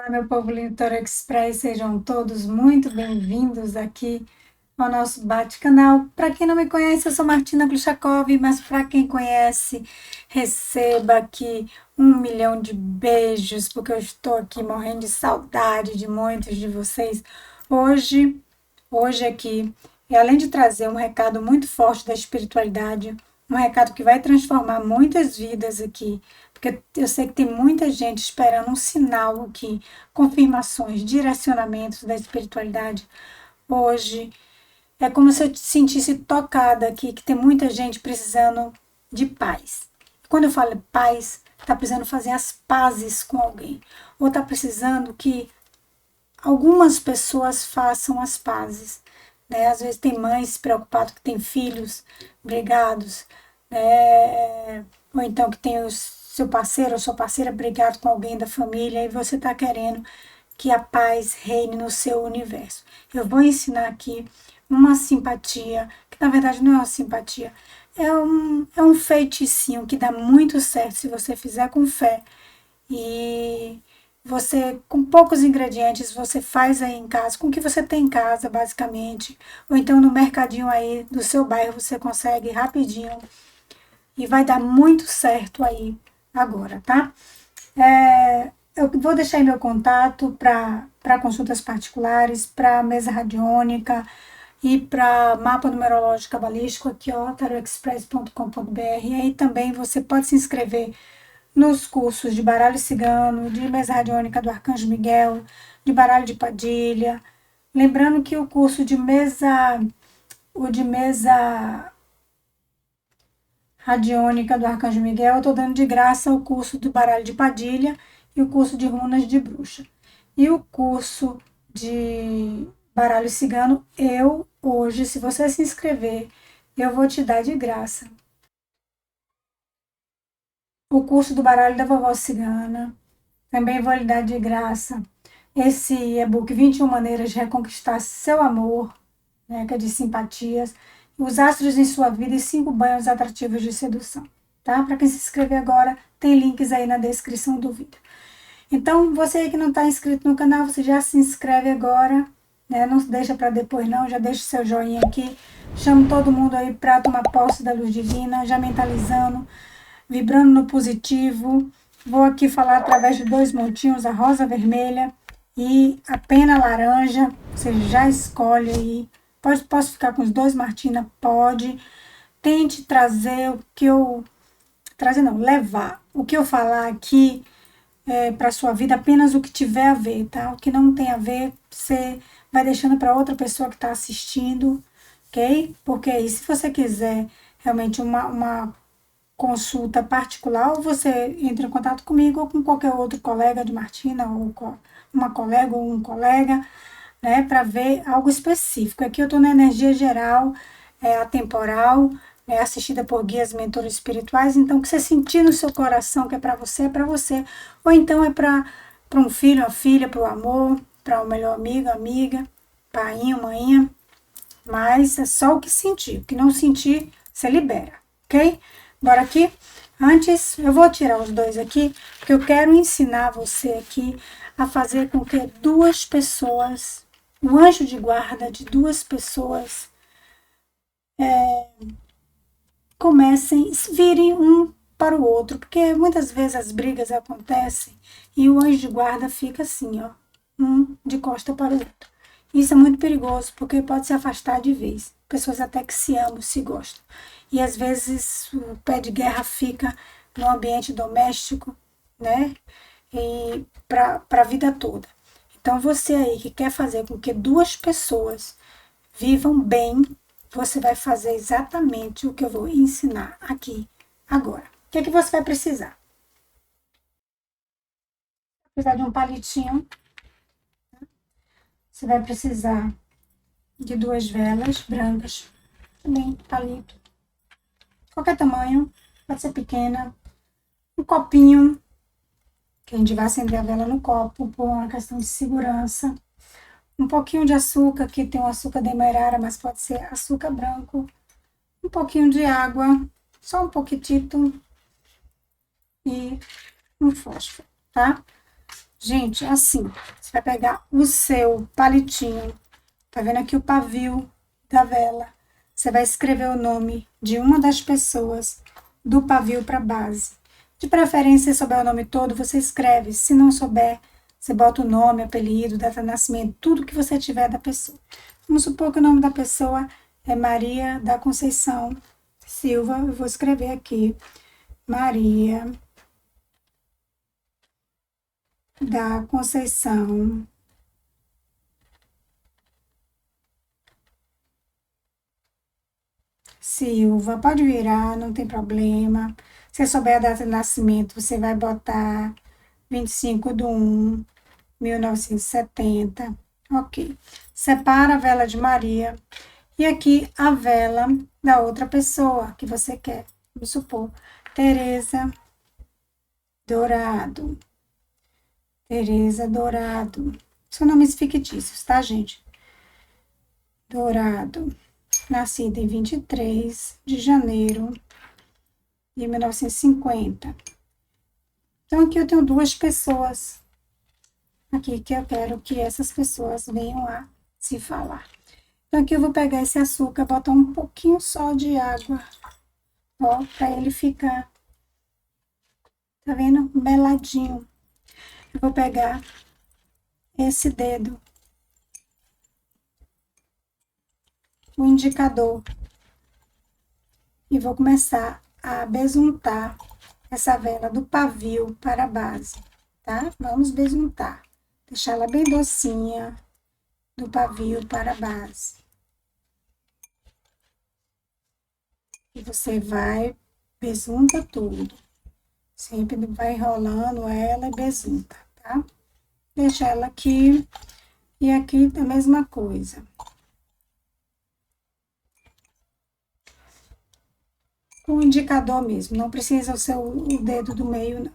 Olá, meu povo lindo Toro Express, sejam todos muito bem-vindos aqui ao nosso bate-canal. Para quem não me conhece, eu sou Martina Gluchakov, mas para quem conhece, receba aqui 1 milhão de beijos, porque eu estou aqui morrendo de saudade de muitos de vocês. Hoje, hoje aqui, e além de trazer um recado muito forte da espiritualidade, um recado que vai transformar muitas vidas aqui, porque eu sei que tem muita gente esperando um sinal aqui, confirmações, direcionamentos da espiritualidade. Hoje é como se eu sentisse tocada aqui, que tem muita gente precisando de paz. Quando eu falo paz, está precisando fazer as pazes com alguém, ou está precisando que algumas pessoas façam as pazes. Né? Às vezes tem mães preocupadas que têm filhos brigados, né? Ou então que tem o seu parceiro ou sua parceira brigado com alguém da família e você está querendo que a paz reine no seu universo. Eu vou ensinar aqui uma simpatia, que na verdade não é uma simpatia, é um feiticinho que dá muito certo se você fizer com fé. E você, com poucos ingredientes, você faz aí em casa, com o que você tem em casa, basicamente. Ou então no mercadinho aí do seu bairro você consegue rapidinho e vai dar muito certo aí agora, tá? Eu vou deixar aí meu contato para consultas particulares, para mesa radiônica e para mapa numerológico cabalístico aqui, ó, tarotexpress.com.br. E aí também você pode se inscrever nos cursos de baralho cigano, de mesa radiônica do Arcanjo Miguel, de baralho de Padilha. Lembrando que o de mesa radiônica do Arcanjo Miguel, eu estou dando de graça o curso do baralho de Padilha e o curso de runas de bruxa. E o curso de baralho cigano, hoje, se você se inscrever, eu vou te dar de graça o curso do baralho da vovó cigana. Também vou lhe dar de graça esse e-book 21 maneiras de reconquistar seu amor, né, que é de simpatias, os astros em sua vida e 5 banhos atrativos de sedução. Tá? Para quem se inscrever agora, tem links aí na descrição do vídeo. Então, você aí que não está inscrito no canal, você já se inscreve agora, né? Não deixa para depois não, já deixa o seu joinha aqui. Chamo todo mundo aí para tomar posse da luz divina, já mentalizando, vibrando no positivo. Vou aqui falar através de 2 montinhos, a rosa vermelha e a pena laranja. Você já escolhe aí. Posso ficar com os 2, Martina? Pode. Tente trazer o que eu... Trazer não, levar o que eu falar aqui para sua vida, apenas o que tiver a ver, tá? O que não tem a ver, você vai deixando para outra pessoa que está assistindo, ok? Porque aí, se você quiser realmente uma consulta particular, ou você entra em contato comigo ou com qualquer outro colega de Martina, ou uma colega ou um colega, né, para ver algo específico. Aqui eu estou na energia geral, atemporal, assistida por guias mentores espirituais, então o que você sentir no seu coração que é para você, ou então é para um filho, uma filha, para o amor, para o melhor amigo, amiga, painho, maninha, mas é só o que sentir, o que não sentir, você libera, ok? Bora aqui? Antes, eu vou tirar os 2 aqui, porque eu quero ensinar você aqui a fazer com que 2 pessoas, o anjo de guarda de 2 pessoas, comecem, virem um para o outro, porque muitas vezes as brigas acontecem e o anjo de guarda fica assim, ó, um de costa para o outro. Isso é muito perigoso, porque pode se afastar de vez. Pessoas até que se amam, se gostam. E às vezes o pé de guerra fica no ambiente doméstico, né? E para a vida toda. Então você aí que quer fazer com que 2 pessoas vivam bem, você vai fazer exatamente o que eu vou ensinar aqui agora. O que é que você vai precisar? Vai precisar de um palitinho. Você vai precisar de 2 velas brancas, também palito, qualquer tamanho, pode ser pequena, um copinho, que a gente vai acender a vela no copo por uma questão de segurança, um pouquinho de açúcar, que tem um açúcar demerara, mas pode ser açúcar branco, um pouquinho de água, só um pouquitito e um fósforo, tá? Gente, assim, você vai pegar o seu palitinho, tá vendo aqui o pavio da vela? Você vai escrever o nome de uma das pessoas do pavio para base. De preferência, se souber o nome todo, você escreve. Se não souber, você bota o nome, apelido, data de nascimento, tudo que você tiver da pessoa. Vamos supor que o nome da pessoa é Maria da Conceição Silva. Eu vou escrever aqui. Maria da Conceição Silva, pode virar, não tem problema. Se souber a data de nascimento, você vai botar 25/1/1970. Ok. Separa a vela de Maria e aqui a vela da outra pessoa que você quer. Vamos supor, Tereza Dourado. Tereza Dourado. São nomes fictícios, tá, gente? Dourado. Nascida em 23 de janeiro de 1950. Então, aqui eu tenho duas pessoas aqui que eu quero que essas pessoas venham a se falar. Então, aqui eu vou pegar esse açúcar, botar um pouquinho só de água, ó, para ele ficar, tá vendo? Meladinho. Eu vou pegar esse dedo, o indicador, e vou começar a besuntar essa vela do pavio para a base, tá? Vamos besuntar, deixar ela bem docinha, do pavio para a base. E você vai, besunta tudo. Sempre vai enrolando ela e besunta, tá? Deixa ela aqui. E aqui a mesma coisa. Com o indicador mesmo, não precisa o dedo do meio, não.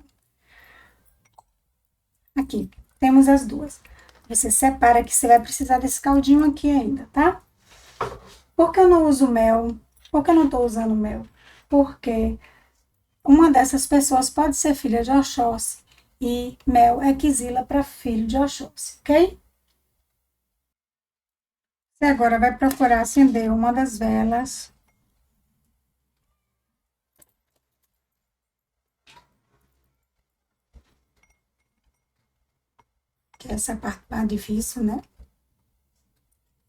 Aqui, temos as duas. Você separa que você vai precisar desse caldinho aqui ainda, tá? Por que eu não uso mel? Por que eu não tô usando mel? Porque uma dessas pessoas pode ser filha de Oxóssi e mel é quizila para filho de Oxóssi, ok? Você agora vai procurar acender uma das velas. Que essa é a parte mais difícil, né?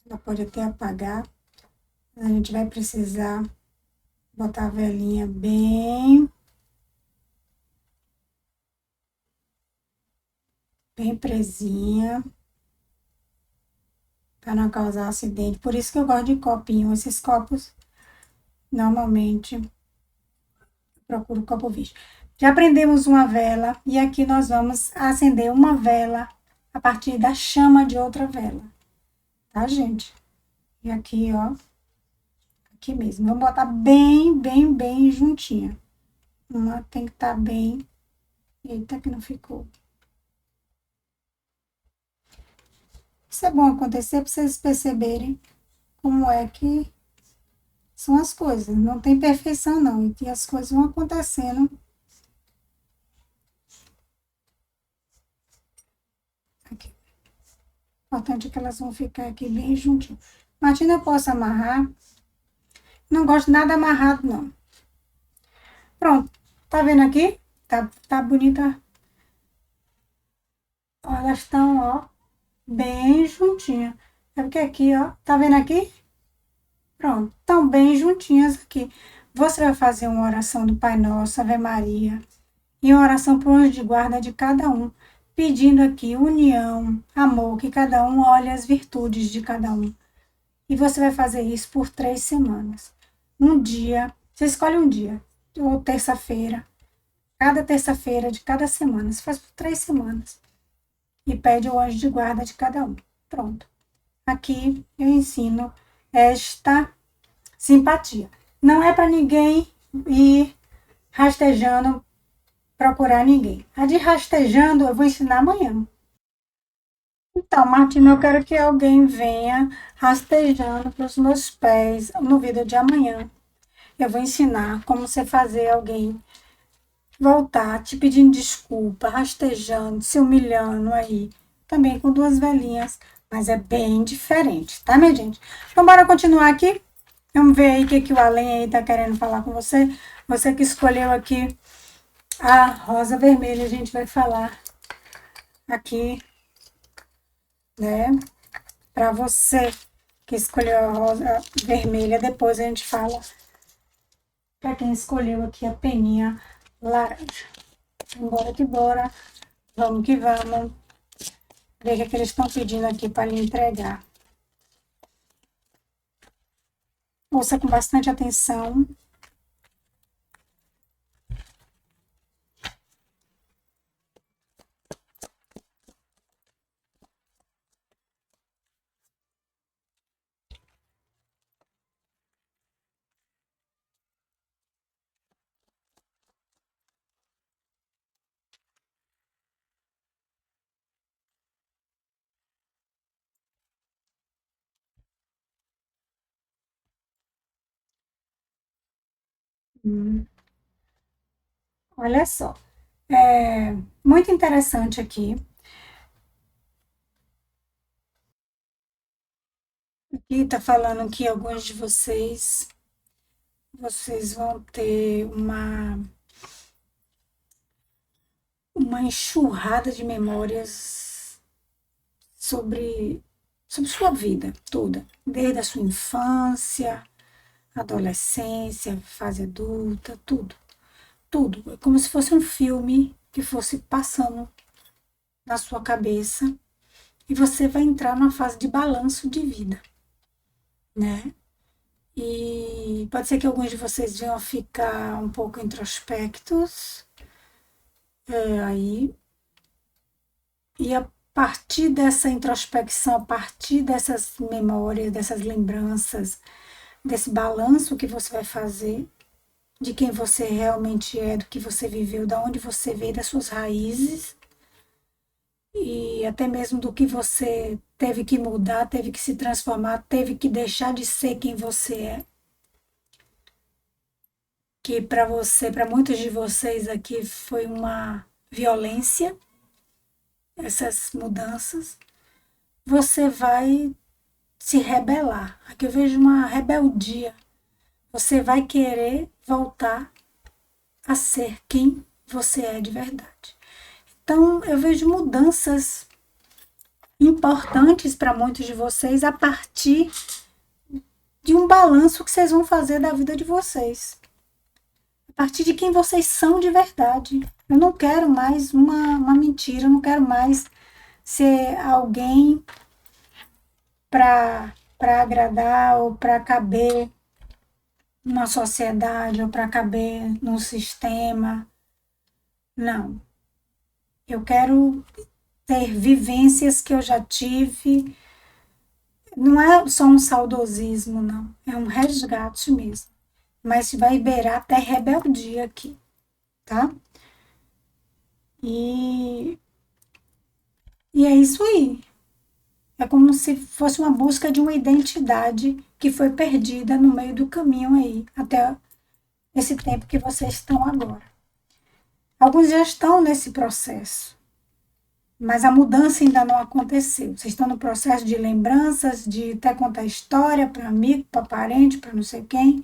Ela pode até apagar. A gente vai precisar botar a velinha bem presinha, para não causar acidente. Por isso que eu gosto de copinho. Esses copos, normalmente, eu procuro copo virgem. Já prendemos uma vela e aqui nós vamos acender uma vela a partir da chama de outra vela, tá, gente? E aqui, ó, aqui mesmo. Vamos botar bem juntinha. Uma tem que estar bem. Eita, que não ficou. Isso é bom acontecer para vocês perceberem como é que são as coisas. Não tem perfeição, não. E que as coisas vão acontecendo. Aqui. O importante é que elas vão ficar aqui bem juntinho. Martina, eu posso amarrar? Não gosto nada amarrado, não. Pronto. Tá vendo aqui? Tá bonita. Ó, elas estão, ó, bem juntinhas. É porque aqui, ó, tá vendo aqui? Pronto, estão bem juntinhas aqui. Você vai fazer uma oração do Pai Nosso, Ave Maria, e uma oração para o anjo de guarda de cada um, pedindo aqui união, amor, que cada um olhe as virtudes de cada um. E você vai fazer isso por 3 semanas. Um dia, você escolhe um dia, ou terça-feira, cada terça-feira de cada semana. Você faz por 3 semanas. E pede o anjo de guarda de cada um. Pronto. Aqui eu ensino esta simpatia. Não é para ninguém ir rastejando, procurar ninguém. A de rastejando eu vou ensinar amanhã. Então, Martina, eu quero que alguém venha rastejando para os meus pés no vídeo de amanhã. Eu vou ensinar como você fazer alguém voltar te pedindo desculpa, rastejando, se humilhando aí, também com duas velhinhas, mas é bem diferente, tá, minha gente? Então, bora continuar aqui? Vamos ver aí o que o Além aí tá querendo falar com você. Você que escolheu aqui a rosa vermelha, a gente vai falar aqui, né, para você que escolheu a rosa vermelha. Depois a gente fala para quem escolheu aqui a peninha laranja. Bora que bora, vamos que vamos. Ver o que eles estão pedindo aqui para lhe entregar. Ouça com bastante atenção. Olha só, é muito interessante aqui. Aqui está falando que alguns de vocês vão ter uma enxurrada de memórias sobre, sobre sua vida toda, desde a sua infância, adolescência, fase adulta, tudo, tudo. É como se fosse um filme que fosse passando na sua cabeça e você vai entrar numa fase de balanço de vida, né? E pode ser que alguns de vocês venham a ficar um pouco introspectos, aí, e a partir dessa introspecção, a partir dessas memórias, dessas lembranças, desse balanço que você vai fazer de quem você realmente é, do que você viveu, da onde você veio, das suas raízes e até mesmo do que você teve que mudar, teve que se transformar, teve que deixar de ser quem você é. Que para você, para muitos de vocês aqui foi uma violência, essas mudanças. Você vai se rebelar. Aqui eu vejo uma rebeldia. Você vai querer voltar a ser quem você é de verdade. Então, eu vejo mudanças importantes para muitos de vocês a partir de um balanço que vocês vão fazer da vida de vocês. A partir de quem vocês são de verdade. Eu não quero mais uma mentira, eu não quero mais ser alguém para agradar ou para caber numa sociedade ou para caber num sistema. Não. Eu quero ter vivências que eu já tive. Não é só um saudosismo, não. É um resgate mesmo. Mas vai beirar até rebeldia aqui, tá? E, e é isso aí. É como se fosse uma busca de uma identidade que foi perdida no meio do caminho aí, até esse tempo que vocês estão agora. Alguns já estão nesse processo, mas a mudança ainda não aconteceu. Vocês estão no processo de lembranças, de até contar história para amigo, para parente, para não sei quem,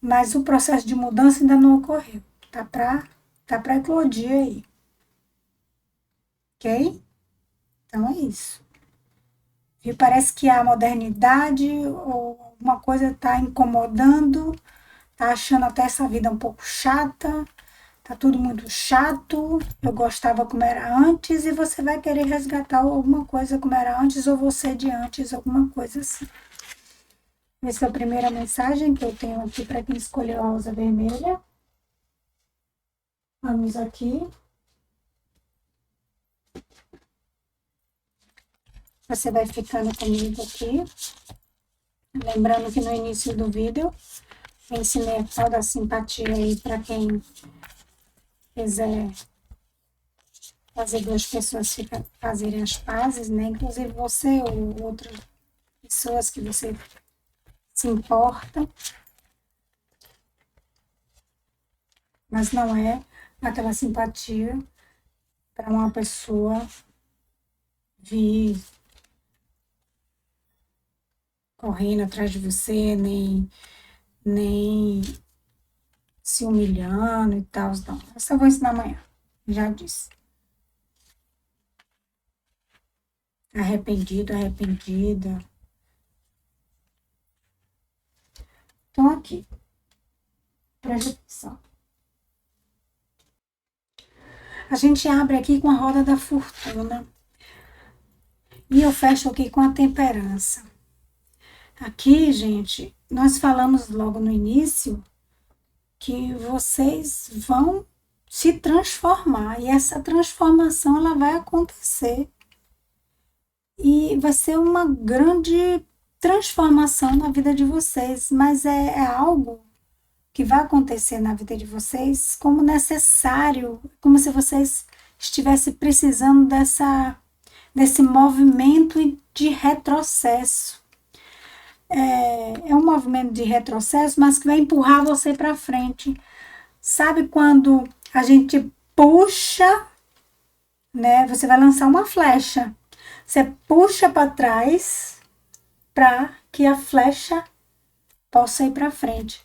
mas o processo de mudança ainda não ocorreu. Tá para eclodir aí. Ok? Então é isso. E parece que a modernidade ou alguma coisa está incomodando, tá achando até essa vida um pouco chata, tá tudo muito chato, eu gostava como era antes e você vai querer resgatar alguma coisa como era antes ou você de antes, alguma coisa assim. Essa é a primeira mensagem que eu tenho aqui para quem escolheu a rosa vermelha. Vamos aqui. Você vai ficando comigo aqui. Lembrando que no início do vídeo eu ensinei a tal da simpatia aí para quem quiser fazer duas pessoas fazerem as pazes, né? Inclusive você ou outras pessoas que você se importa, mas não é aquela simpatia para uma pessoa vir correndo atrás de você, nem se humilhando e tal. Não. Essa eu vou ensinar amanhã, já disse. Arrependido, arrependida. Então, aqui, preste atenção. A gente abre aqui com a roda da fortuna. E eu fecho aqui com a temperança. Aqui, gente, nós falamos logo no início que vocês vão se transformar. E essa transformação, ela vai acontecer. E vai ser uma grande transformação na vida de vocês. Mas é algo que vai acontecer na vida de vocês como necessário, como se vocês estivessem precisando desse movimento de retrocesso. É um movimento de retrocesso, mas que vai empurrar você para frente. Sabe quando a gente puxa, né? Você vai lançar uma flecha. Você puxa para trás para que a flecha possa ir para frente.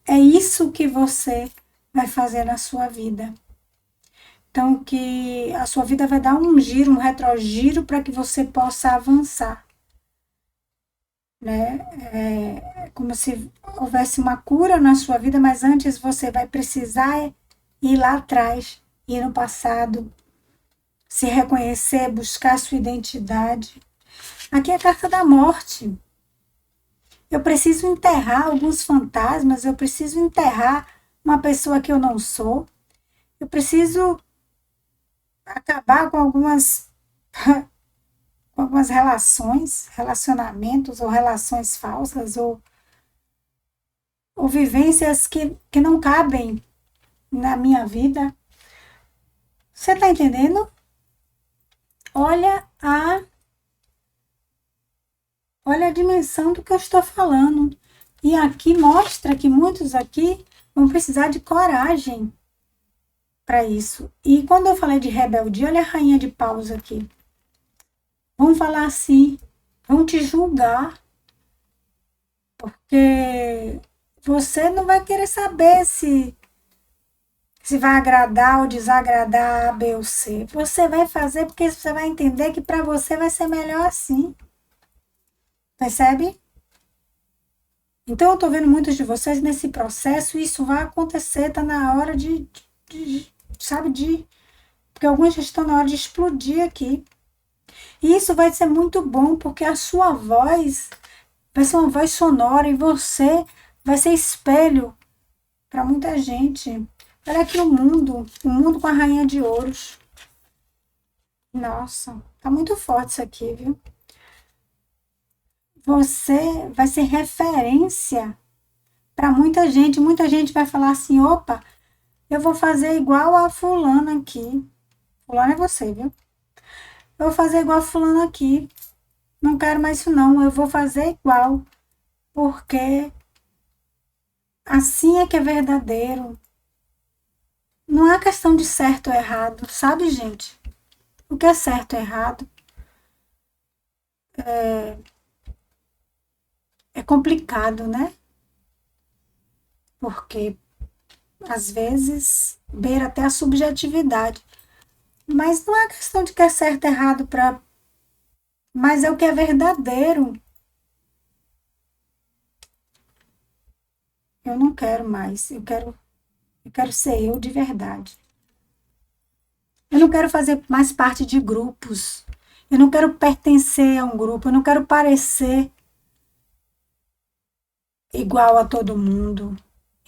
É isso que você vai fazer na sua vida. Então, que a sua vida vai dar um giro, um retrogiro para que você possa avançar. Né? É como se houvesse uma cura na sua vida, mas antes você vai precisar ir lá atrás, ir no passado, se reconhecer, buscar a sua identidade. Aqui é a carta da morte. Eu preciso enterrar alguns fantasmas, eu preciso enterrar uma pessoa que eu não sou, eu preciso acabar com algumas relacionamentos ou relações falsas ou vivências que não cabem na minha vida. Você está entendendo? Olha a dimensão do que eu estou falando. E aqui mostra que muitos aqui vão precisar de coragem para isso. E quando eu falei de rebeldia, olha a rainha de paus aqui. Vão falar assim, vão te julgar, porque você não vai querer saber se vai agradar ou desagradar A, B ou C. Você vai fazer porque você vai entender que para você vai ser melhor assim. Percebe? Então eu estou vendo muitos de vocês nesse processo e isso vai acontecer, está na hora porque alguns já estão na hora de explodir aqui. E isso vai ser muito bom, porque a sua voz vai ser uma voz sonora e você vai ser espelho para muita gente. Olha aqui o mundo com a rainha de ouros. Nossa, tá muito forte isso aqui, viu? Você vai ser referência para muita gente. Muita gente vai falar assim, opa, eu vou fazer igual a fulana aqui. Fulana é você, viu? Eu vou fazer igual a fulana aqui. Não quero mais isso não, eu vou fazer igual. Porque assim é que é verdadeiro. Não é questão de certo ou errado, sabe, gente? O que é certo ou errado é complicado, né? Porque às vezes beira até a subjetividade. Mas não é questão de que é certo ou errado mas é o que é verdadeiro. Eu não quero mais, eu quero ser eu de verdade. Eu não quero fazer mais parte de grupos. Eu não quero pertencer a um grupo, eu não quero parecer igual a todo mundo.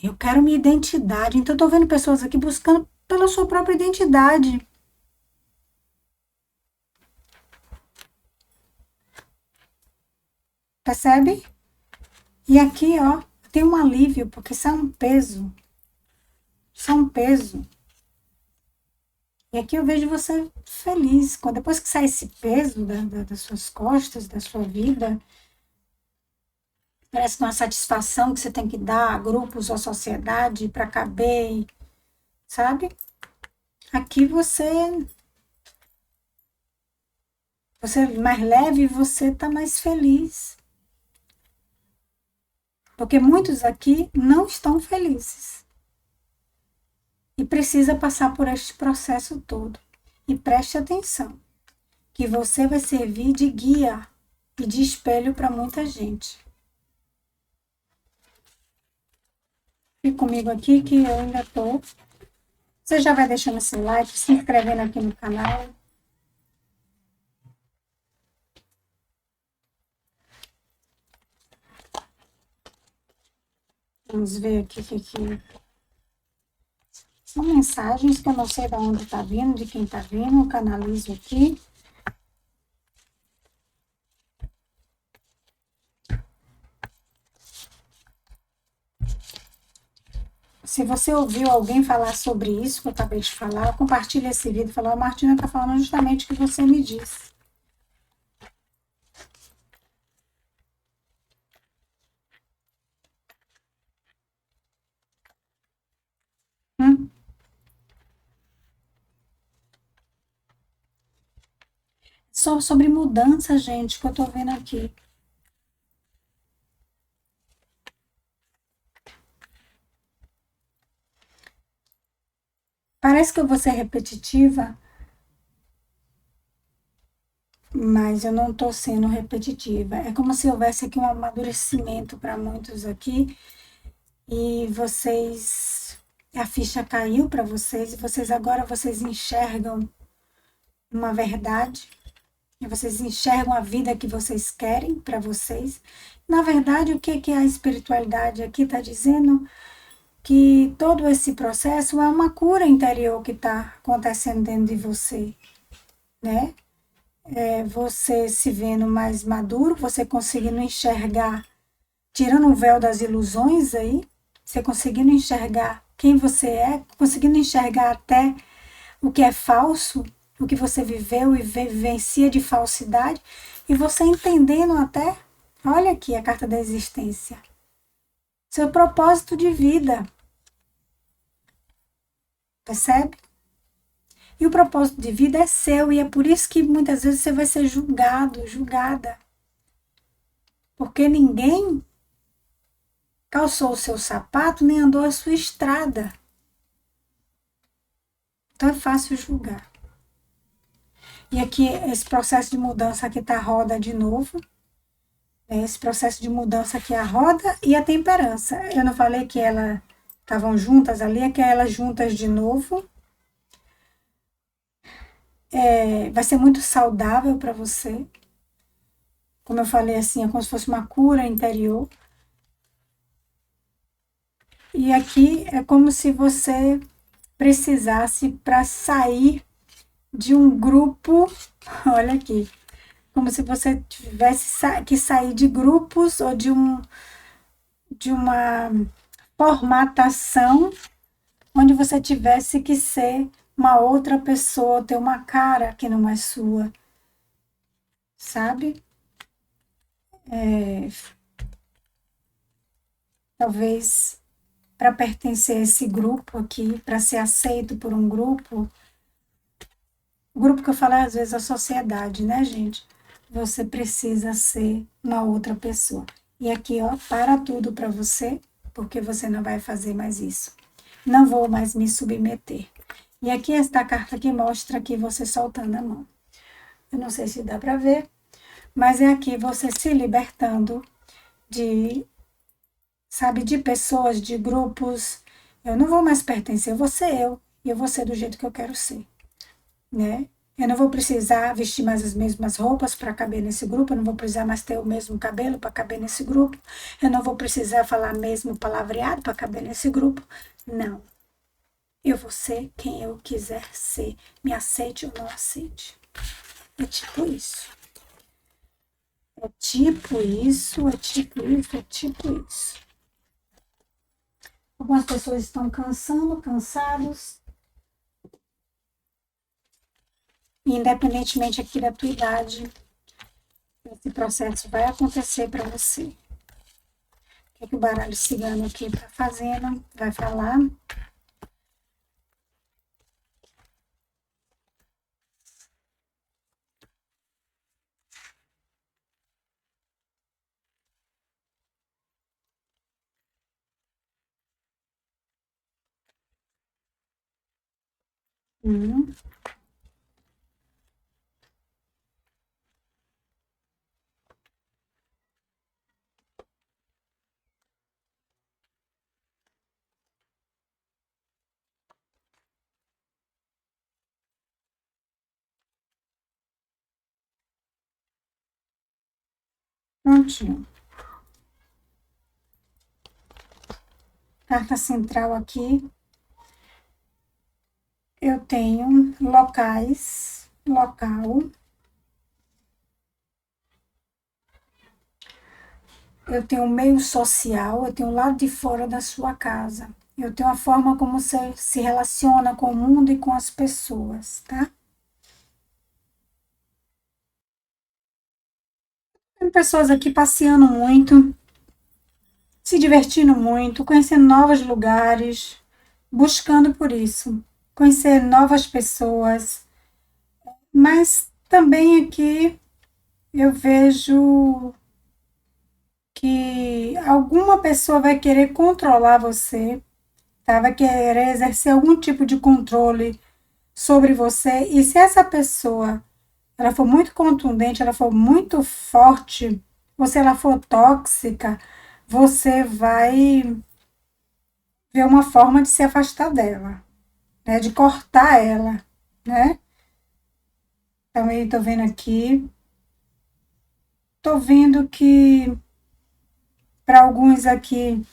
Eu quero minha identidade. Então, eu tô vendo pessoas aqui buscando pela sua própria identidade. Percebe? E aqui, ó, tem um alívio, porque isso é um peso. Isso é um peso. E aqui eu vejo você feliz. Depois que sai esse peso das suas costas, da sua vida, parece que é uma satisfação que você tem que dar a grupos ou sociedade para caber, sabe? aqui você é mais leve e você está mais feliz. Porque muitos aqui não estão felizes. E precisa passar por este processo todo. E preste atenção, que você vai servir de guia e de espelho para muita gente. Fique comigo aqui que eu ainda estou. Você já vai deixando esse like, se inscrevendo aqui no canal. Vamos ver aqui que são mensagens que eu não sei de onde está vindo, de quem está vindo. Eu canalizo aqui. Se você ouviu alguém falar sobre isso que eu acabei de falar, compartilhe esse vídeo e fala, a Martina está falando justamente o que você me disse. Só sobre mudança, gente, que eu tô vendo aqui. Parece que eu vou ser repetitiva, mas eu não tô sendo repetitiva. É como se houvesse aqui um amadurecimento para muitos aqui e a ficha caiu para vocês e vocês enxergam uma verdade. E vocês enxergam a vida que vocês querem para vocês. Na verdade, o que a espiritualidade aqui está dizendo? Que todo esse processo é uma cura interior que está acontecendo dentro de você, né? Você se vendo mais maduro, você conseguindo enxergar, tirando o véu das ilusões aí, você conseguindo enxergar quem você é, conseguindo enxergar até o que é falso, o que você viveu e vivencia de falsidade, e você entendendo até, olha aqui a carta da existência, seu propósito de vida. Percebe? E o propósito de vida é seu, e é por isso que muitas vezes você vai ser julgado, julgada. Porque ninguém calçou o seu sapato nem andou a sua estrada. Então é fácil julgar. E aqui, esse processo de mudança aqui tá a roda de novo. Esse processo de mudança aqui é a roda e a temperança. Eu não falei que elas estavam juntas ali, é que elas juntas de novo. Vai ser muito saudável para você. Como eu falei assim, é como se fosse uma cura interior. E aqui é como se você precisasse para sair de um grupo, olha aqui, como se você tivesse que sair de grupos ou de uma formatação onde você tivesse que ser uma outra pessoa, ter uma cara que não é sua, sabe? Talvez para pertencer a esse grupo aqui, para ser aceito por um grupo, o grupo que eu falo é às vezes a sociedade, né, gente? Você precisa ser uma outra pessoa. E aqui, ó, para tudo para você, porque você não vai fazer mais isso. Não vou mais me submeter. E aqui esta carta que mostra aqui você soltando a mão. Eu não sei se dá para ver, mas é aqui você se libertando de, sabe, de pessoas, de grupos. Eu não vou mais pertencer, eu vou ser eu. E eu vou ser do jeito que eu quero ser, né? Eu não vou precisar vestir mais as mesmas roupas para caber nesse grupo, eu não vou precisar mais ter o mesmo cabelo para caber nesse grupo, eu não vou precisar falar mesmo palavreado para caber nesse grupo. Não. Eu vou ser quem eu quiser ser, me aceite ou não aceite. É tipo isso. É tipo isso, é tipo isso, é tipo isso. Algumas pessoas estão cansados. Independentemente aqui da tua idade, esse processo vai acontecer para você. O que o baralho cigano aqui está fazendo? Vai falar. Hum, prontinho. Carta central aqui. Eu tenho locais, local. Eu tenho o meio social, eu tenho o lado de fora da sua casa. Eu tenho a forma como você se relaciona com o mundo e com as pessoas, tá? Tem pessoas aqui passeando muito, se divertindo muito, conhecendo novos lugares, buscando por isso, conhecer novas pessoas. Mas também aqui eu vejo que alguma pessoa vai querer controlar você, tá? Vai querer exercer algum tipo de controle sobre você. E se essa pessoa ela for muito contundente, ela for muito forte, ou se ela for tóxica, você vai ver uma forma de se afastar dela, né? De cortar ela, né? Também tô vendo aqui, tô vendo que para alguns aqui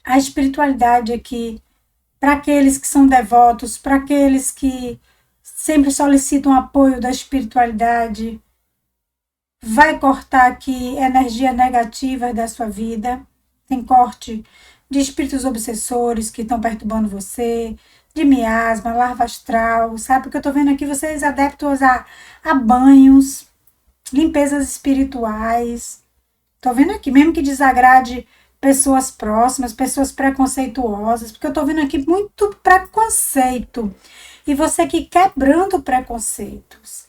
a espiritualidade aqui, para aqueles que são devotos, para aqueles que sempre solicitam apoio da espiritualidade, vai cortar aqui energia negativa da sua vida. Tem corte de espíritos obsessores que estão perturbando você, de miasma, larva astral, sabe? Porque eu tô vendo aqui vocês adeptos a banhos, limpezas espirituais. Tô vendo aqui, mesmo que desagrade pessoas próximas, pessoas preconceituosas, porque eu tô vendo aqui muito preconceito. E você aqui quebrando preconceitos,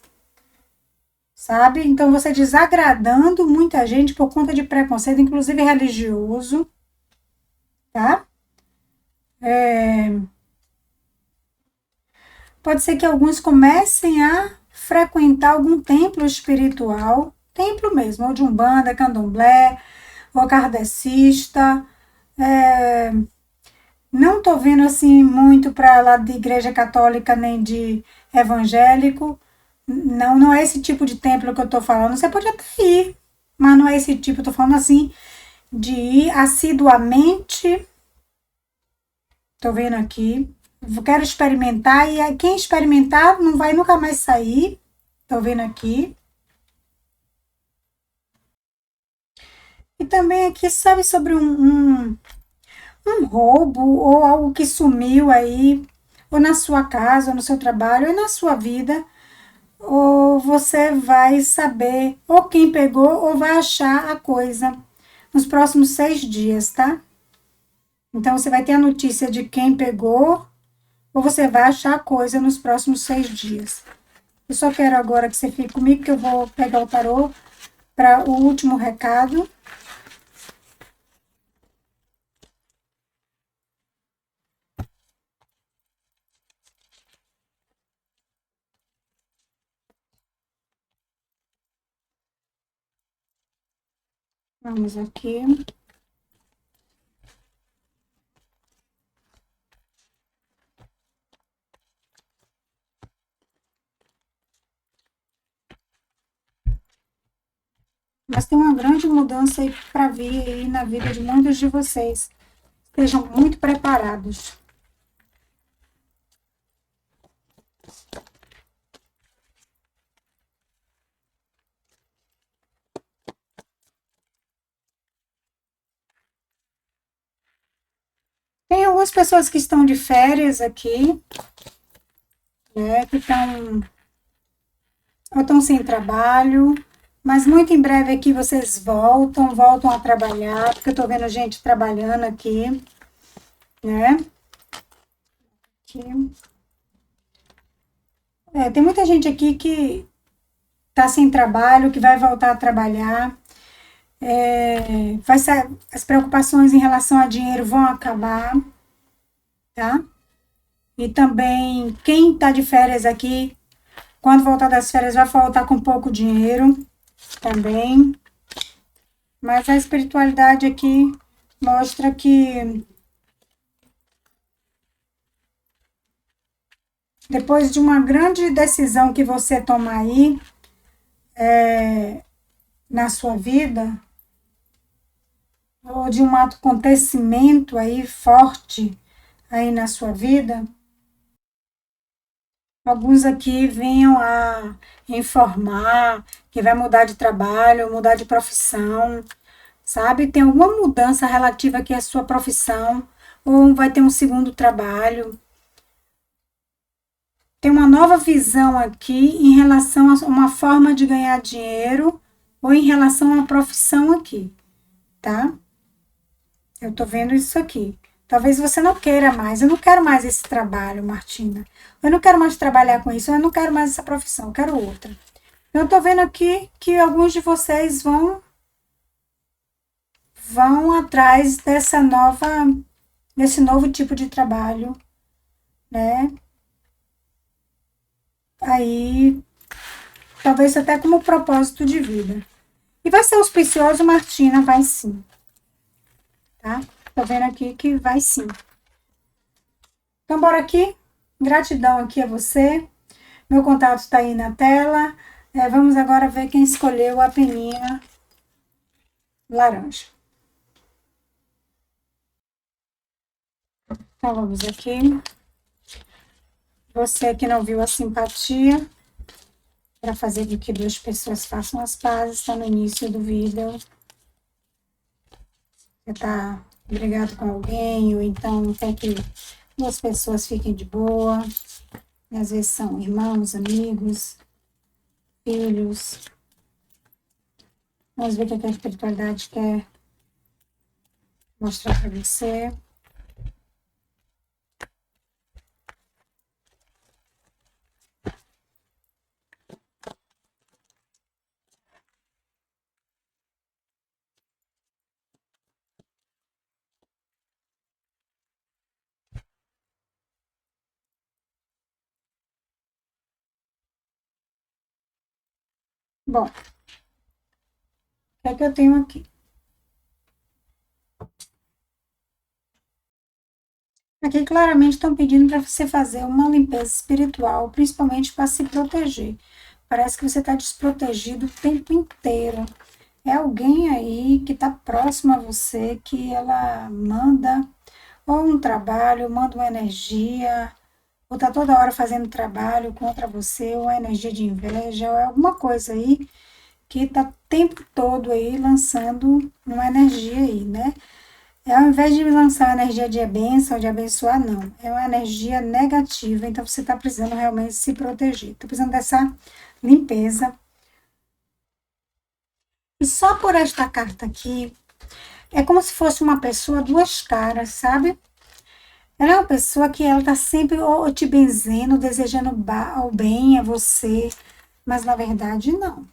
sabe? Então você desagradando muita gente por conta de preconceito, inclusive religioso, tá? Pode ser que alguns comecem a frequentar algum templo espiritual, templo mesmo, ou de umbanda, candomblé, ou kardecista. É, não tô vendo assim muito para lá de igreja católica nem de evangélico. Não, não é esse tipo de templo que eu tô falando. Você pode até ir, mas não é esse tipo. Eu tô falando assim de ir assiduamente. Tô vendo aqui. Quero experimentar e quem experimentar não vai nunca mais sair. Tô vendo aqui. E também aqui, sabe, sobre um roubo ou algo que sumiu aí, ou na sua casa, ou no seu trabalho, ou na sua vida, ou você vai saber ou quem pegou ou vai achar a coisa nos próximos 6 dias, tá? Então você vai ter a notícia de quem pegou ou você vai achar a coisa nos próximos 6 dias. Eu só quero agora que você fique comigo, que eu vou pegar o tarô para o último recado. Vamos aqui. Mas tem uma grande mudança aí para vir aí na vida de muitos de vocês. Estejam muito preparados. Tem algumas pessoas que estão de férias aqui, né, que estão sem trabalho, mas muito em breve aqui vocês voltam a trabalhar, porque eu tô vendo gente trabalhando aqui, né? Aqui. Tem muita gente aqui que tá sem trabalho, que vai voltar a trabalhar. As preocupações em relação a dinheiro vão acabar, tá? E também, quem está de férias aqui, quando voltar das férias, vai voltar com pouco dinheiro também. Mas a espiritualidade aqui mostra que depois de uma grande decisão que você tomar aí na sua vida, ou de um acontecimento aí forte aí na sua vida, alguns aqui venham a informar que vai mudar de trabalho, mudar de profissão, sabe? Tem alguma mudança relativa aqui à sua profissão, ou vai ter um segundo trabalho. Tem uma nova visão aqui em relação a uma forma de ganhar dinheiro ou em relação a uma profissão aqui, tá? Eu tô vendo isso aqui. Talvez você não queira mais. Eu não quero mais esse trabalho, Martina. Eu não quero mais trabalhar com isso. Eu não quero mais essa profissão. Eu quero outra. Eu tô vendo aqui que alguns de vocês vão atrás desse novo tipo de trabalho, né? Aí, talvez até como propósito de vida. E vai ser auspicioso, Martina? Vai sim, tá? Tô vendo aqui que vai sim. Então, bora aqui. Gratidão aqui a você. Meu contato está aí na tela. Vamos agora ver quem escolheu a peninha laranja. Então, vamos aqui. Você que não viu a simpatia, para fazer com que duas pessoas façam as pazes, está no início do vídeo. Você está brigado com alguém, ou então quer que duas pessoas fiquem de boa. E às vezes são irmãos, amigos, filhos. Vamos ver o que a espiritualidade quer mostrar para você. Bom, o que é que eu tenho aqui? Aqui claramente estão pedindo para você fazer uma limpeza espiritual, principalmente para se proteger. Parece que você está desprotegido o tempo inteiro. É alguém aí que está próximo a você, que ela manda ou um trabalho, manda uma energia, ou está toda hora fazendo trabalho contra você, ou energia de inveja, ou é alguma coisa aí que está o tempo todo aí lançando uma energia aí, né? Ao invés de lançar uma energia de bênção, de abençoar, não. É uma energia negativa, então você está precisando realmente se proteger. Está precisando dessa limpeza. E só por esta carta aqui, é como se fosse uma pessoa duas caras, sabe? Ela é uma pessoa que ela está sempre ou te benzendo, desejando o bem a você, mas na verdade não.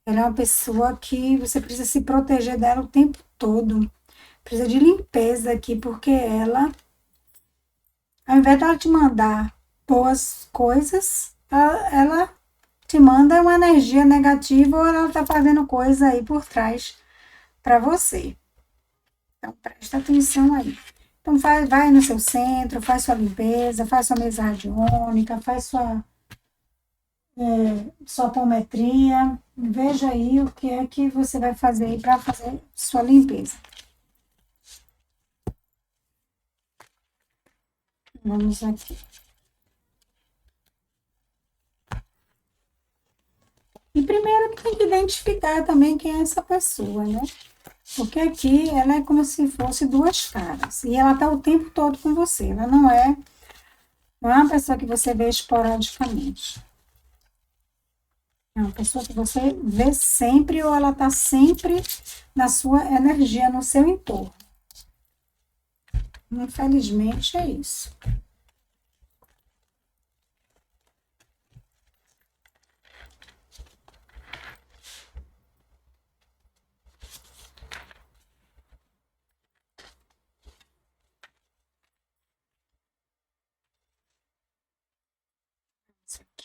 Ela é uma pessoa que você precisa se proteger dela o tempo todo. Precisa de limpeza aqui, porque ela, ao invés dela te mandar boas coisas, ela te manda uma energia negativa ou ela está fazendo coisa aí por trás para você. Então, presta atenção aí. Então, vai no seu centro, faz sua limpeza, faz sua mesa radiônica, faz sua palmetria. Veja aí o que é que você vai fazer aí para fazer sua limpeza. Vamos aqui. E primeiro tem que identificar também quem é essa pessoa, né? Porque aqui ela é como se fosse duas caras. E ela tá o tempo todo com você. Ela não é uma pessoa que você vê esporadicamente. É uma pessoa que você vê sempre ou ela tá sempre na sua energia, no seu entorno. Infelizmente é isso.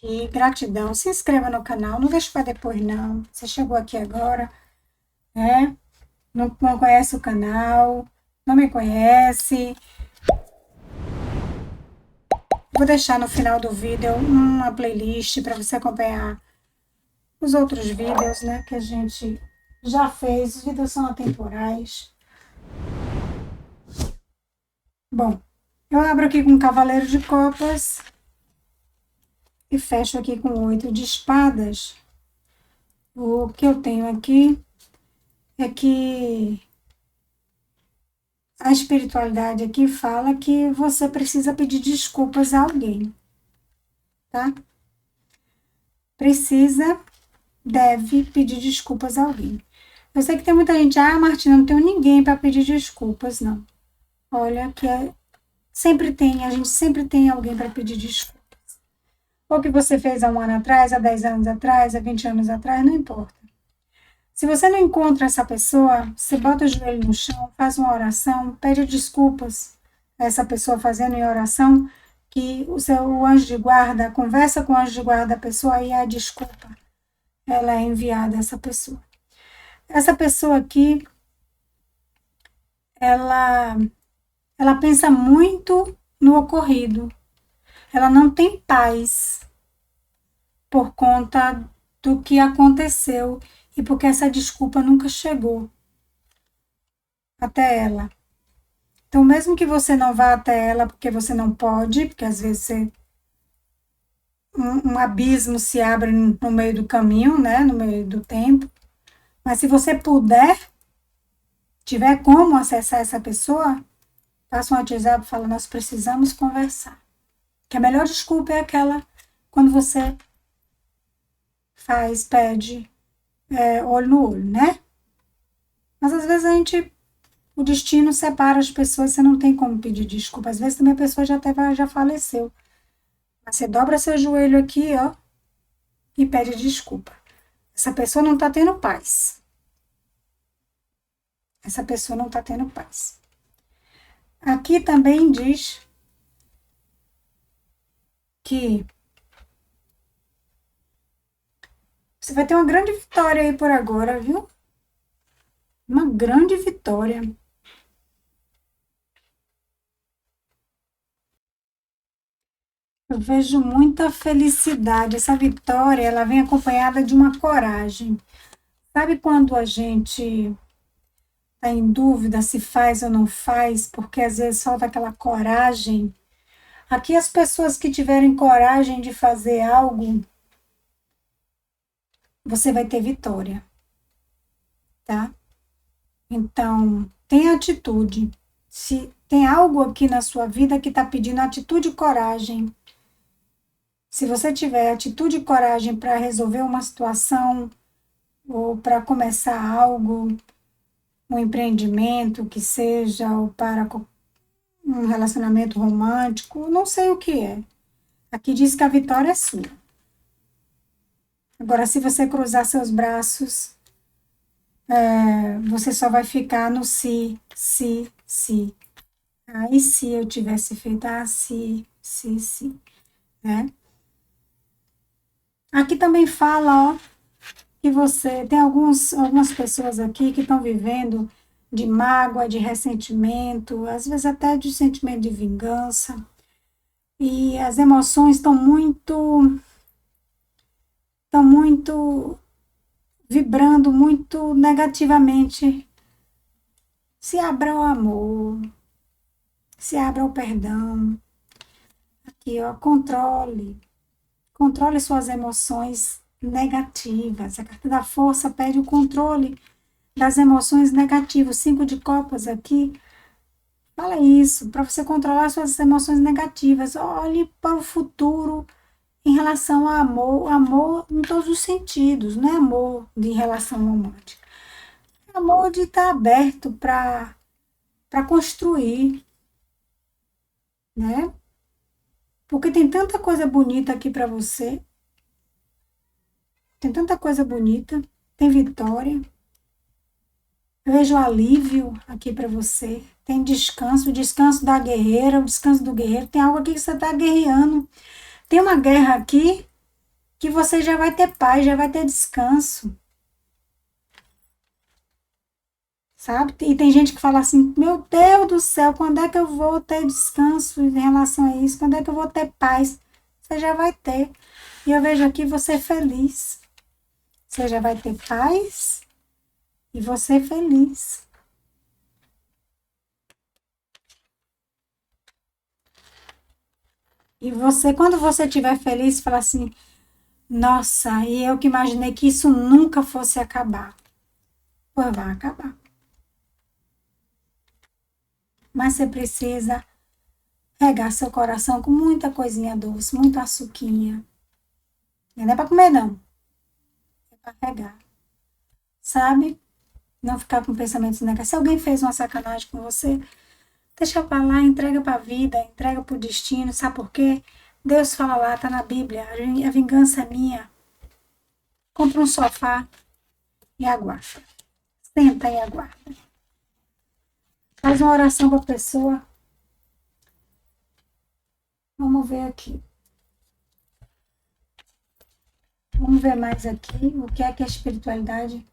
aqui, gratidão. Se inscreva no canal, não deixe para depois não. Você chegou aqui agora, né? Não conhece o canal, não me conhece. Vou deixar no final do vídeo uma playlist para você acompanhar os outros vídeos, né, que a gente já fez. Os vídeos são atemporais. Bom, eu abro aqui com o Cavaleiro de Copas e fecho aqui com o 8 de espadas. O que eu tenho aqui é que a espiritualidade aqui fala que você precisa pedir desculpas a alguém, tá? Deve pedir desculpas a alguém. Eu sei que tem muita gente, Martina, não tenho ninguém para pedir desculpas, não. Olha, a gente sempre tem alguém para pedir desculpas. Ou que você fez há um ano atrás, há 10 anos atrás, há 20 anos atrás, não importa. Se você não encontra essa pessoa, você bota o joelho no chão, faz uma oração, pede desculpas a essa pessoa fazendo em oração, que o anjo de guarda, conversa com o anjo de guarda da pessoa e a desculpa, ela é enviada a essa pessoa. Essa pessoa aqui, ela pensa muito no ocorrido. Ela não tem paz por conta do que aconteceu e porque essa desculpa nunca chegou até ela. Então, mesmo que você não vá até ela porque você não pode, porque às vezes um abismo se abre no meio do caminho, né, no meio do tempo, mas se você puder, tiver como acessar essa pessoa, faça um WhatsApp e fala, nós precisamos conversar. Que a melhor desculpa é aquela quando você pede olho no olho, né? Mas às vezes o destino separa as pessoas, você não tem como pedir desculpa. Às vezes também a pessoa já faleceu. Mas você dobra seu joelho aqui, ó, e pede desculpa. Essa pessoa não tá tendo paz. Essa pessoa não tá tendo paz. Aqui também diz que você vai ter uma grande vitória aí por agora, viu? Uma grande vitória. Eu vejo muita felicidade. Essa vitória, ela vem acompanhada de uma coragem. Sabe quando a gente está em dúvida se faz ou não faz, porque às vezes falta aquela coragem? Aqui as pessoas que tiverem coragem de fazer algo, você vai ter vitória, tá? Então, tenha atitude. Se tem algo aqui na sua vida que está pedindo atitude e coragem, se você tiver atitude e coragem para resolver uma situação ou para começar algo, um empreendimento que seja, ou para um relacionamento romântico, não sei o que é. Aqui diz que a vitória é sua. Agora, se você cruzar seus braços, você só vai ficar no se. E se eu tivesse feito se, né? Aqui também fala, ó, que você tem algumas pessoas aqui que estão vivendo de mágoa, de ressentimento, às vezes até de sentimento de vingança. E as emoções estão muito vibrando muito negativamente. Se abra ao amor, se abra ao perdão. Aqui, ó, controle suas emoções negativas. A carta da força pede o controle das emoções negativas. 5 de copas aqui fala isso, para você controlar suas emoções negativas. Olhe para o futuro em relação ao amor em todos os sentidos, não é amor de relação romântica. É amor de estar aberto para construir, né? Porque tem tanta coisa bonita aqui para você. Tem tanta coisa bonita, tem vitória. Eu vejo alívio aqui para você. Tem descanso, o descanso da guerreira, o descanso do guerreiro. Tem algo aqui que você está guerreando. Tem uma guerra aqui que você já vai ter paz, já vai ter descanso, sabe? E tem gente que fala assim: meu Deus do céu, quando é que eu vou ter descanso em relação a isso? Quando é que eu vou ter paz? Você já vai ter. E eu vejo aqui você feliz. Você já vai ter paz e você feliz. E você, quando você estiver feliz, fala assim: nossa, e eu que imaginei que isso nunca fosse acabar. Pois vai acabar. Mas você precisa regar seu coração com muita coisinha doce, muito açuquinha. Não é para comer, não. É para regar. Sabe? Não ficar com pensamentos negativos. Se alguém fez uma sacanagem com você, deixa pra lá, entrega pra vida, entrega pro destino. Sabe por quê? Deus fala lá, tá na Bíblia, a vingança é minha. Compra um sofá e aguarda. Senta e aguarda. Faz uma oração pra pessoa. Vamos ver aqui. Vamos ver mais aqui o que é que a espiritualidade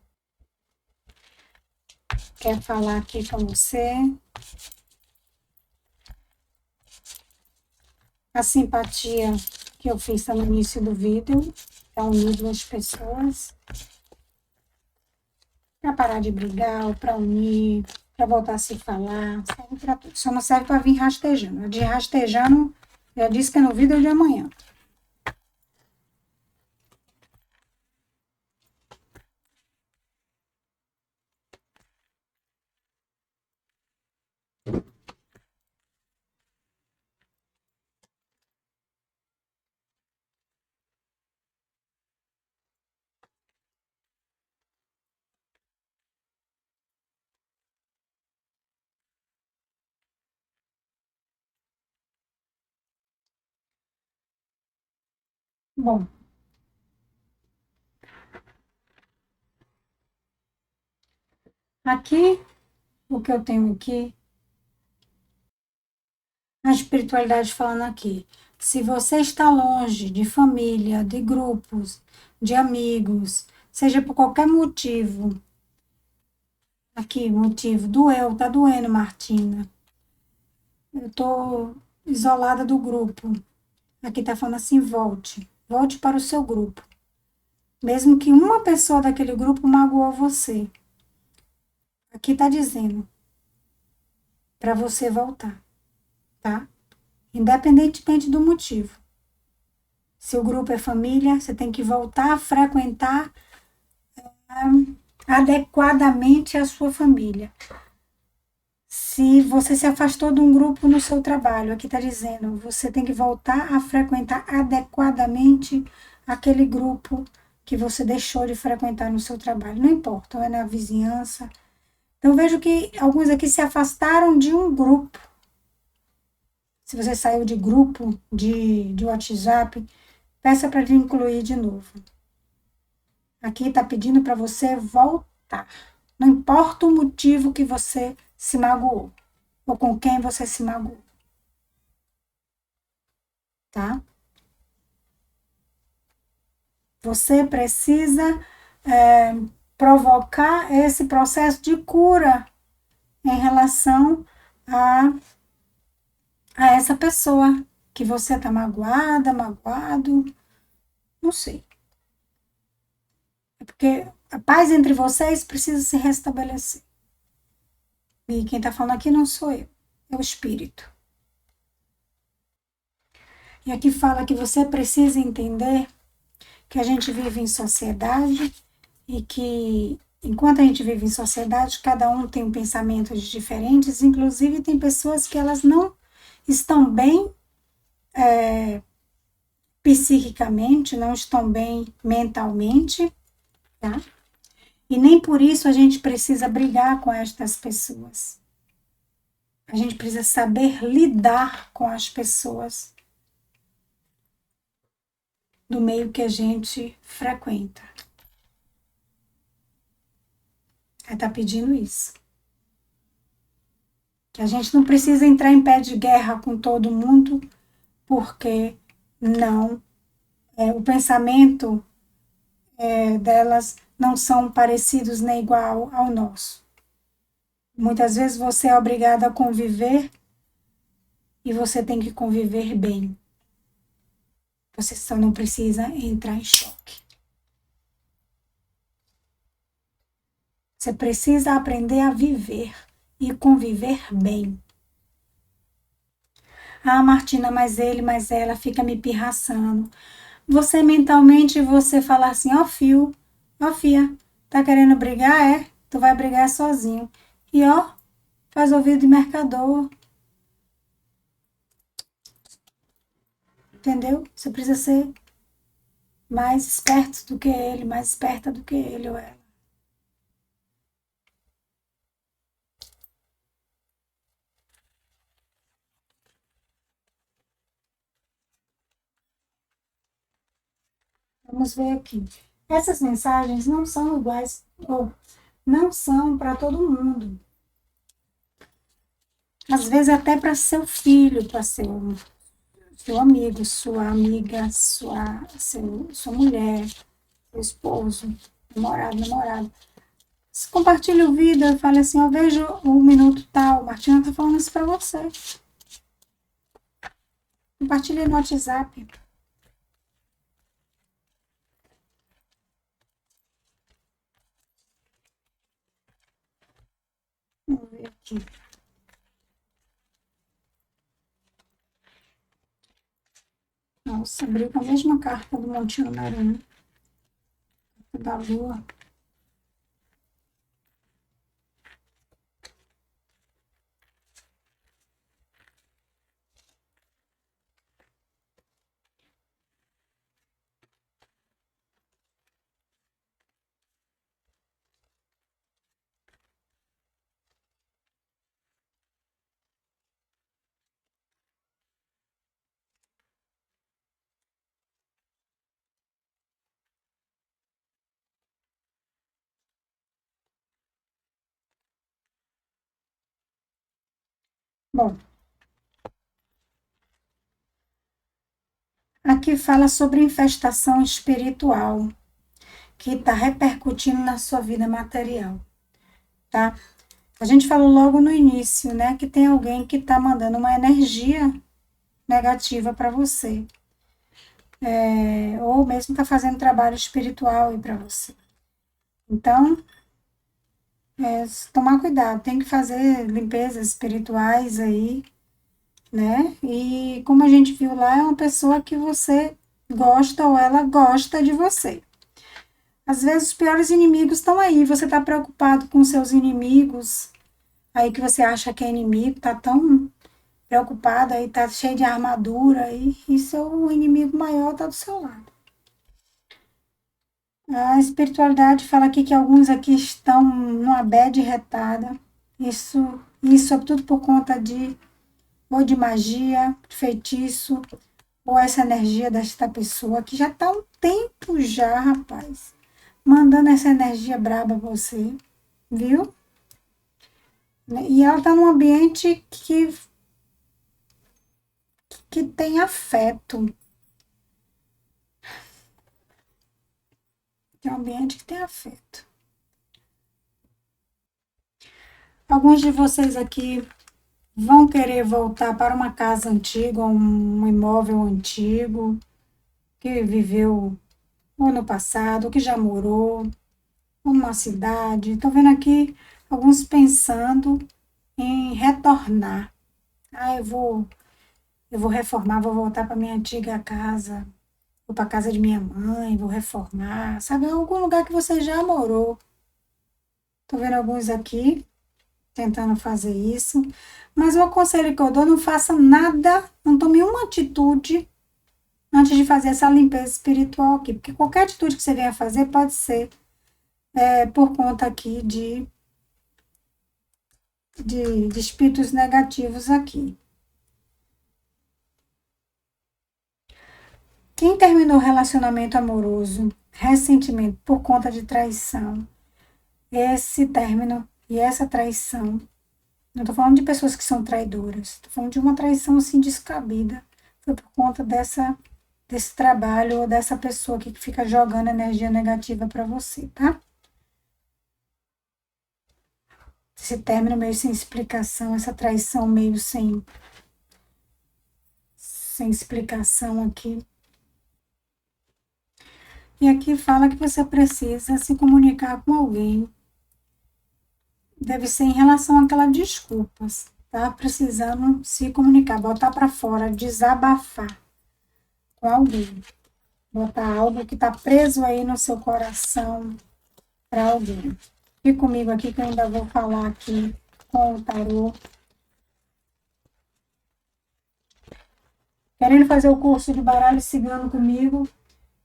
quer falar aqui com você. A simpatia que eu fiz no início do vídeo para unir duas pessoas. Para parar de brigar, ou para unir, para voltar a se falar. Serve para tudo. Só não serve para vir rastejando. De rastejando, já disse que é no vídeo de amanhã. Bom, aqui, o que eu tenho aqui, a espiritualidade falando aqui. Se você está longe de família, de grupos, de amigos, seja por qualquer motivo, aqui, motivo, doeu, tá doendo, Martina. Eu tô isolada do grupo. Aqui tá falando assim, volte. Volte para o seu grupo. Mesmo que uma pessoa daquele grupo magoou você. Aqui tá dizendo para você voltar, tá? Independentemente do motivo. Se o grupo é família, você tem que voltar a frequentar adequadamente a sua família. Se você se afastou de um grupo no seu trabalho, aqui está dizendo, você tem que voltar a frequentar adequadamente aquele grupo que você deixou de frequentar no seu trabalho. Não importa, ou é na vizinhança. Então, vejo que alguns aqui se afastaram de um grupo. Se você saiu de grupo de WhatsApp, peça para ele incluir de novo. Aqui está pedindo para você voltar. Não importa o motivo que você se magoou ou com quem você se magoou, tá? Você precisa provocar esse processo de cura em relação a essa pessoa que você está magoada, magoado, não sei. É porque a paz entre vocês precisa se restabelecer. E quem está falando aqui não sou eu, é o espírito. E aqui fala que você precisa entender que a gente vive em sociedade e que, enquanto a gente vive em sociedade, cada um tem pensamentos diferentes, inclusive tem pessoas que elas não estão bem psiquicamente, não estão bem mentalmente, tá? E nem por isso a gente precisa brigar com estas pessoas. A gente precisa saber lidar com as pessoas do meio que a gente frequenta. Ela está pedindo isso. Que a gente não precisa entrar em pé de guerra com todo mundo, porque não o pensamento delas não são parecidos nem igual ao nosso. Muitas vezes você é obrigado a conviver e você tem que conviver bem. Você só não precisa entrar em choque. Você precisa aprender a viver e conviver bem. Ah, Martina, mas ele, mas ela fica me pirraçando. Você mentalmente, você fala assim, ó fio, ó fia, tá querendo brigar, é? Tu vai brigar sozinho. E ó, faz ouvido de mercador, entendeu? Você precisa ser mais esperto do que ele, mais esperta do que ele ou ela. Vamos ver aqui. Essas mensagens não são iguais, ou não são para todo mundo. Às vezes até para seu filho, para seu amigo, sua amiga, sua mulher, seu esposo, namorado. Compartilhe o vídeo e fale assim, eu vejo um minuto tal, Martina tá falando isso para você. Compartilhe no WhatsApp. Vamos ver aqui. Nossa, abriu com a mesma carta do Monte número 1. Da Lua. Bom, aqui fala sobre infestação espiritual que está repercutindo na sua vida material, tá? A gente falou logo no início, né, que tem alguém que está mandando uma energia negativa para você, ou mesmo está fazendo trabalho espiritual aí para você. Então, tomar cuidado, tem que fazer limpezas espirituais aí, né? E como a gente viu lá, é uma pessoa que você gosta ou ela gosta de você. Às vezes os piores inimigos estão aí, você está preocupado com seus inimigos, aí que você acha que é inimigo, tá tão preocupado aí, tá cheio de armadura e seu inimigo maior tá do seu lado. A espiritualidade fala aqui que alguns aqui estão numa bad retada. Isso é tudo por conta ou de magia, de feitiço, ou essa energia desta pessoa que já tá há um tempo já, rapaz, mandando essa energia braba pra você, viu? E ela tá num ambiente que tem afeto. É um ambiente que tem afeto. Alguns de vocês aqui vão querer voltar para uma casa antiga, um imóvel antigo, que viveu ou no passado, ou que já morou, ou numa cidade. Estou vendo aqui alguns pensando em retornar. Ah, eu vou reformar, vou voltar para minha antiga casa, vou para a casa de minha mãe, vou reformar. Sabe, em algum lugar que você já morou. Estou vendo alguns aqui tentando fazer isso. Mas o conselho que eu dou, não faça nada, não tome uma atitude antes de fazer essa limpeza espiritual aqui. Porque qualquer atitude que você venha fazer pode ser por conta aqui de espíritos negativos aqui. Quem terminou relacionamento amoroso recentemente por conta de traição, esse término e essa traição, não estou falando de pessoas que são traidoras, estou falando de uma traição assim descabida, foi por conta dessa desse trabalho ou dessa pessoa aqui que fica jogando energia negativa para você, tá? Esse término meio sem explicação, essa traição meio sem explicação aqui. E aqui fala que você precisa se comunicar com alguém. Deve ser em relação àquelas desculpas, tá? Precisando se comunicar, botar para fora, desabafar com alguém. Botar algo que está preso aí no seu coração para alguém. Fique comigo aqui que eu ainda vou falar aqui com o tarô. Querendo fazer o curso de baralho cigano comigo,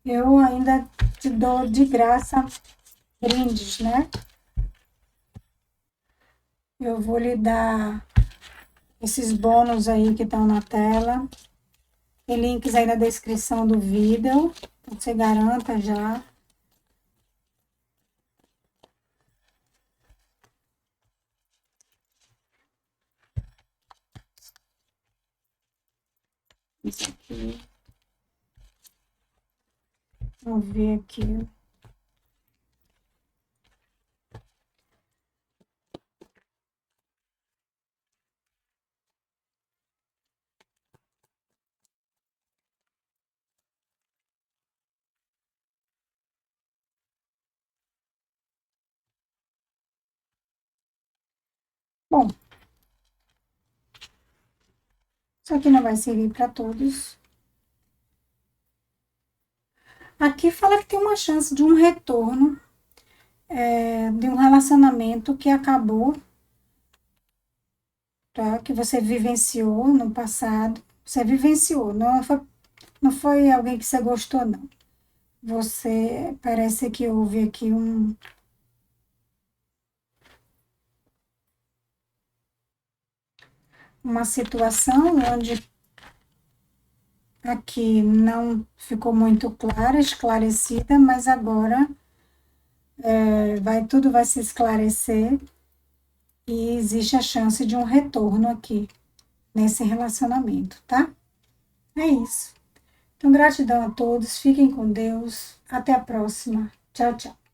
eu ainda te dou de graça brindes, né? Eu vou lhe dar esses bônus aí que estão na tela. Tem links aí na descrição do vídeo, então você garanta já. Isso aqui. Vamos ver aqui. Bom, isso aqui não vai servir para todos. Aqui fala que tem uma chance de um retorno, de um relacionamento que acabou, tá? Que você vivenciou no passado. Você vivenciou, não foi alguém que você gostou, não. Você, parece que houve aqui uma situação onde aqui não ficou muito clara, esclarecida, mas agora tudo vai se esclarecer e existe a chance de um retorno aqui nesse relacionamento, tá? É isso. Então, gratidão a todos, fiquem com Deus, até a próxima. Tchau, tchau.